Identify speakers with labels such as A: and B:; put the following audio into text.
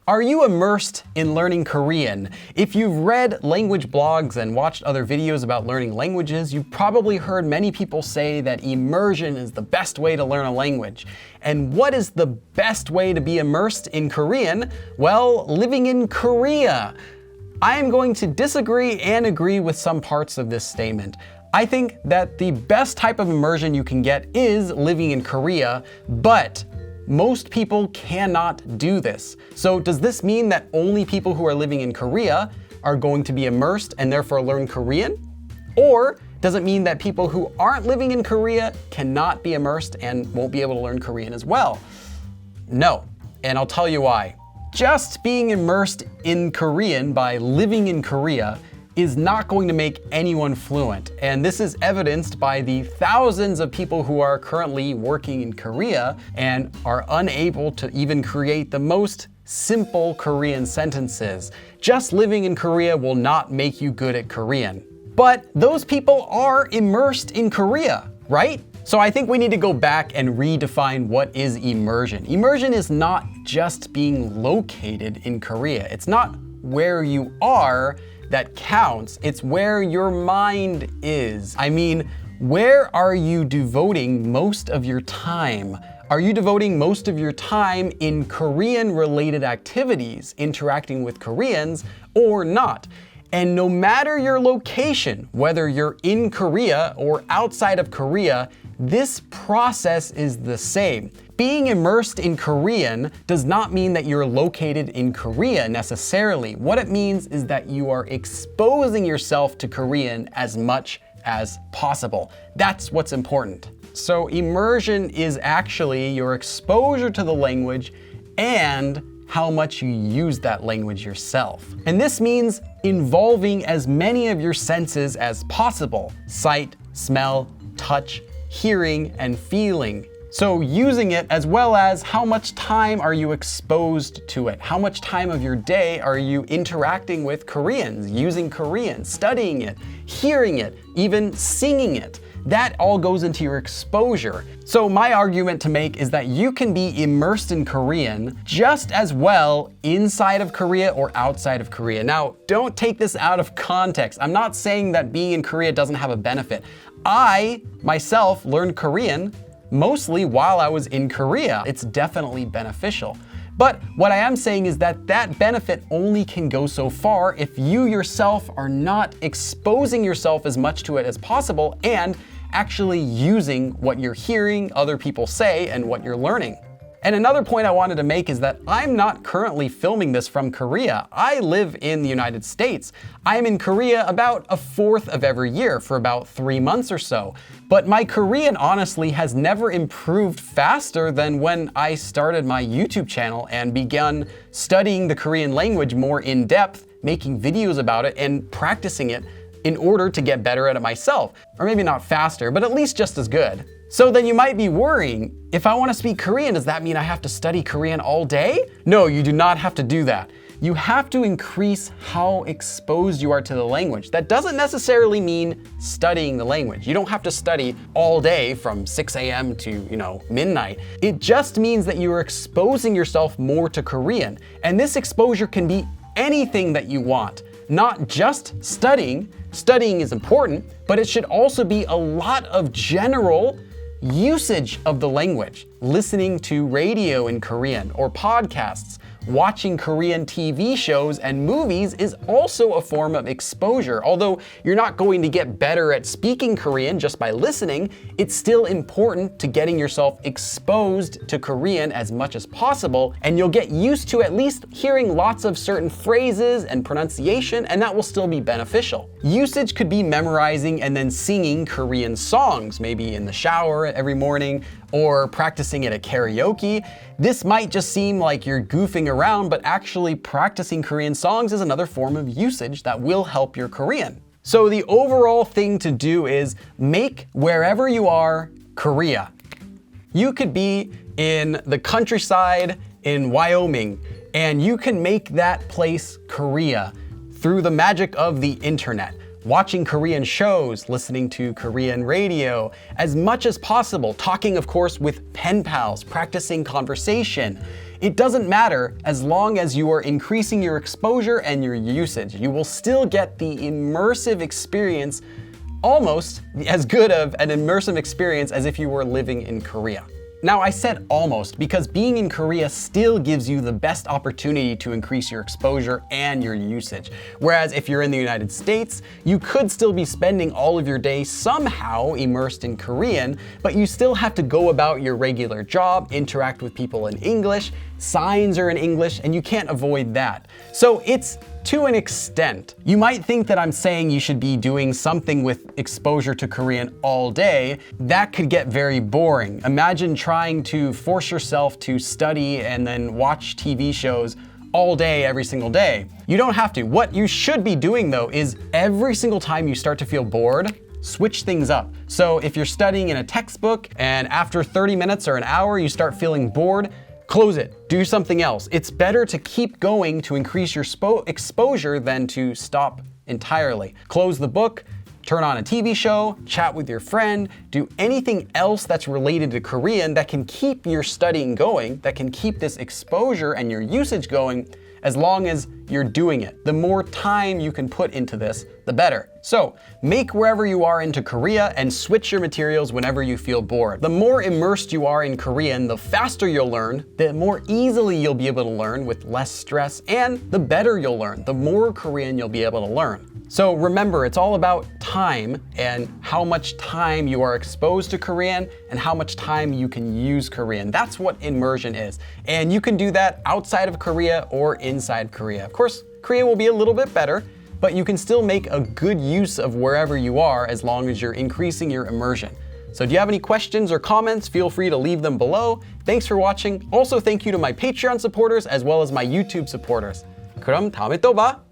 A: Are you immersed in learning Korean? If you've read language blogs and watched other videos about learning languages, you've probably heard many people say that immersion is the best way to learn a language. And what is the best way to be immersed in Korean? Well, living in Korea. I am going to disagree and agree with some parts of this statement. I think that the best type of immersion you can get is living in Korea, but most people cannot do this. So does this mean that only people who are living in Korea are going to be immersed and therefore learn Korean? Or does it mean that people who aren't living in Korea cannot be immersed and won't be able to learn Korean as well? No, and I'll tell you why. Just being immersed in Korean by living in Korea is not going to make anyone fluent. And this is evidenced by the thousands of people who are currently working in Korea and are unable to even create the most simple Korean sentences. Just living in Korea will not make you good at Korean. But those people are immersed in Korea, right? So I think we need to go back and redefine what is immersion. Immersion is not just being located in Korea. It's not where you are that counts. It's where your mind is. I mean, where are you devoting most of your time? Are you devoting most of your time in Korean-related activities, interacting with Koreans, or not? And no matter your location, whether you're in Korea or outside of Korea, this process is the same. Being immersed in Korean does not mean that you're located in Korea necessarily. What it means is that you are exposing yourself to Korean as much as possible. That's what's important. So immersion is actually your exposure to the language and how much you use that language yourself. And this means involving as many of your senses as possible: sight, smell, touch, hearing, and feeling. So using it, as well as how much time are you exposed to it? How much time of your day are you interacting with Koreans, using Korean, studying it, hearing it, even singing it? That all goes into your exposure. So my argument to make is that you can be immersed in Korean just as well inside of Korea or outside of Korea. Now, don't take this out of context. I'm not saying that being in Korea doesn't have a benefit. I, myself, learned Korean mostly while I was in Korea. It's definitely beneficial. But what I am saying is that that benefit only can go so far if you yourself are not exposing yourself as much to it as possible and actually using what you're hearing other people say and what you're learning. And another point I wanted to make is that I'm not currently filming this from Korea. I live in the United States. I'm in Korea about a fourth of every year for about 3 months or so. But my Korean honestly has never improved faster than when I started my YouTube channel and began studying the Korean language more in depth, making videos about it and practicing it in order to get better at it myself. Or maybe not faster, but at least just as good. So then you might be worrying, if I want to speak Korean, does that mean I have to study Korean all day? No, you do not have to do that. You have to increase how exposed you are to the language. That doesn't necessarily mean studying the language. You don't have to study all day from 6 a.m. to, midnight. It just means that you are exposing yourself more to Korean. And this exposure can be anything that you want, not just studying. Studying is important, but it should also be a lot of general usage of the language, listening to radio in Korean or podcasts, watching Korean TV shows and movies is also a form of exposure. Although you're not going to get better at speaking Korean just by listening, it's still important to getting yourself exposed to Korean as much as possible, and you'll get used to at least hearing lots of certain phrases and pronunciation, and that will still be beneficial. Usage could be memorizing and then singing Korean songs, maybe in the shower every morning, or practicing it at karaoke. This might just seem like you're goofing around, but actually practicing Korean songs is another form of usage that will help your Korean. So the overall thing to do is make wherever you are Korea. You could be in the countryside in Wyoming, and you can make that place Korea through the magic of the internet. watching Korean shows, listening to Korean radio, as much as possible, talking of course with pen pals, practicing conversation. It doesn't matter as long as you are increasing your exposure and your usage. You will still get the immersive experience, almost as good of an immersive experience as if you were living in Korea. Now, I said almost because being in Korea still gives you the best opportunity to increase your exposure and your usage. Whereas if you're in the United States, you could still be spending all of your day somehow immersed in Korean, but you still have to go about your regular job, interact with people in English, signs are in English, and you can't avoid that. So it's to an extent. You might think that I'm saying you should be doing something with exposure to Korean all day. That could get very boring. Imagine trying to force yourself to study and then watch TV shows all day, every single day. You don't have to. What you should be doing though is every single time you start to feel bored, switch things up. So if you're studying in a textbook and after 30 minutes or an hour you start feeling bored, close it, do something else. It's better to keep going to increase your exposure than to stop entirely. Close the book, turn on a TV show, chat with your friend, do anything else that's related to Korean that can keep your studying going, that can keep this exposure and your usage going as long as you're doing it. The more time you can put into this, the better. So make wherever you are into Korea and switch your materials whenever you feel bored. The more immersed you are in Korean, the faster you'll learn, the more easily you'll be able to learn with less stress, and the better you'll learn, the more Korean you'll be able to learn. So remember, it's all about time and how much time you are exposed to Korean and how much time you can use Korean. That's what immersion is. And you can do that outside of Korea or inside Korea. Of course, Korea will be a little bit better, but you can still make a good use of wherever you are as long as you're increasing your immersion. So do you have any questions or comments? Feel free to leave them below. Thanks for watching. Also, thank you to my Patreon supporters as well as my YouTube supporters. 그럼 다음에 또 봐.